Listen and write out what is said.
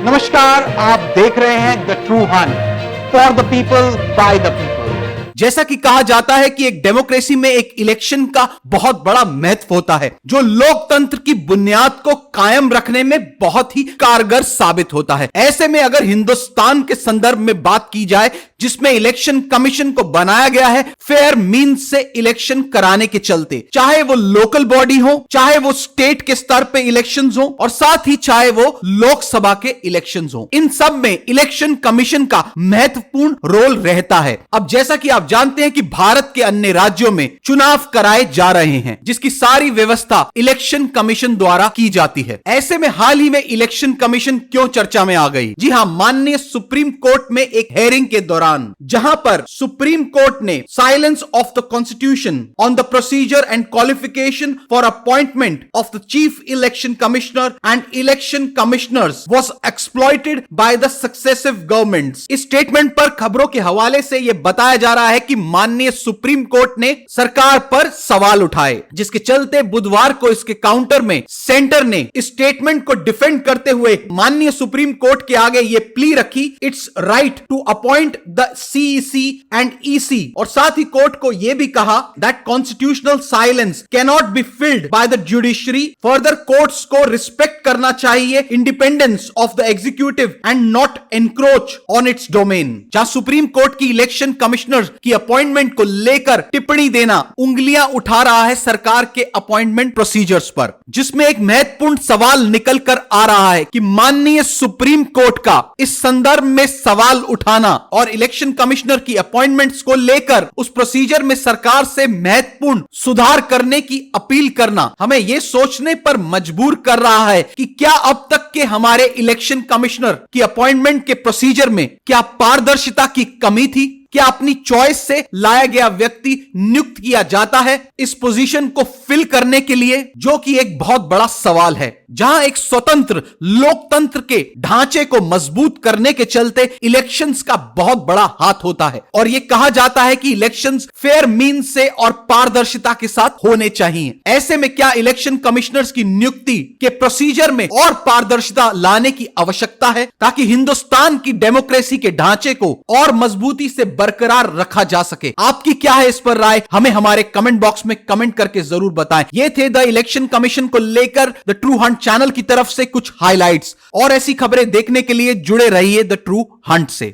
नमस्कार, आप देख रहे हैं the true Hunt for the people by the people. जैसा कि कहा जाता है कि एक डेमोक्रेसी में एक इलेक्शन का बहुत बड़ा महत्व होता है जो लोकतंत्र की बुनियाद को कायम रखने में बहुत ही कारगर साबित होता है। ऐसे में अगर हिंदुस्तान के संदर्भ में बात की जाए जिसमें इलेक्शन कमीशन को बनाया गया है फेयर मींस से इलेक्शन कराने के चलते, चाहे वो लोकल बॉडी हो, चाहे वो स्टेट के स्तर पे इलेक्शंस हो और साथ ही चाहे वो लोकसभा के इलेक्शंस हो, इन सब में इलेक्शन कमीशन का महत्वपूर्ण रोल रहता है। अब जैसा कि आप जानते हैं कि भारत के अन्य राज्यों में चुनाव कराए जा रहे हैं जिसकी सारी व्यवस्था इलेक्शन कमीशन द्वारा की जाती है। ऐसे में हाल ही में इलेक्शन कमीशन क्यों चर्चा में आ गई? जी हां, माननीय सुप्रीम कोर्ट में एक हेयरिंग के दौरान जहां पर सुप्रीम कोर्ट ने silence of the constitution on the procedure and qualification for appointment of the chief election commissioner and election commissioners was exploited by the successive governments. इस स्टेटमेंट पर खबरों के हवाले से यह बताया जा रहा है कि माननीय सुप्रीम कोर्ट ने सरकार पर सवाल उठाए, जिसके चलते बुधवार को इसके काउंटर में सेंटर ने इस स्टेटमेंट को डिफेंड करते हुए माननीय सुप्रीम कोर्ट के आगे यह प्ली रखी, it's right to appoint the CEC and EC, और साथ ही कोर्ट को यह भी कहा that constitutional silence can not be filled by the judiciary. Further courts को रिस्पेक्ट करना चाहिए independence of the executive and not encroach on its domain. जहां सुप्रीम कोर्ट की इलेक्शन कमिश्नर की अपॉइंटमेंट को लेकर टिप्पणी देना उंगलियां उठा रहा है सरकार के अपॉइंटमेंट प्रोसीजर्स पर, जिसमें एक महत्वपूर्ण सवाल निकल कर आ रहा है कि माननीय सुप्रीम कोर्ट का इस संदर्भ में सवाल उठाना और इलेक्शन कमिश्नर की अपॉइंटमेंट्स को लेकर उस प्रोसीजर में सरकार से महत्वपूर्ण सुधार करने की अपील करना हमें यह सोचने पर मजबूर कर रहा है कि क्या अब तक के हमारे इलेक्शन कमिश्नर की अपॉइंटमेंट के प्रोसीजर में क्या पारदर्शिता की कमी थी? क्या अपनी चॉइस से लाया गया व्यक्ति नियुक्त किया जाता है इस पोजीशन को फिल करने के लिए, जो कि एक बहुत बड़ा सवाल है। जहां एक स्वतंत्र लोकतंत्र के ढांचे को मजबूत करने के चलते इलेक्शंस का बहुत बड़ा हाथ होता है और यह कहा जाता है कि इलेक्शंस फेयर मींस से और पारदर्शिता के साथ होने चाहिए। ऐसे में क्या इलेक्शन कमिश्नर्स की नियुक्ति के प्रोसीजर में और पारदर्शिता लाने की आवश्यकता है ताकि हिंदुस्तान की डेमोक्रेसी के ढांचे को और मजबूती से बरकरार रखा जा सके? आपकी क्या है इस पर राय? हमें हमारे कमेंट बॉक्स में कमेंट करके जरूर बताएं। ये थे द इलेक्शन कमीशन को लेकर द ट्रू हंट चैनल की तरफ से कुछ हाइलाइट्स, और ऐसी खबरें देखने के लिए जुड़े रहिए द ट्रू हंट से।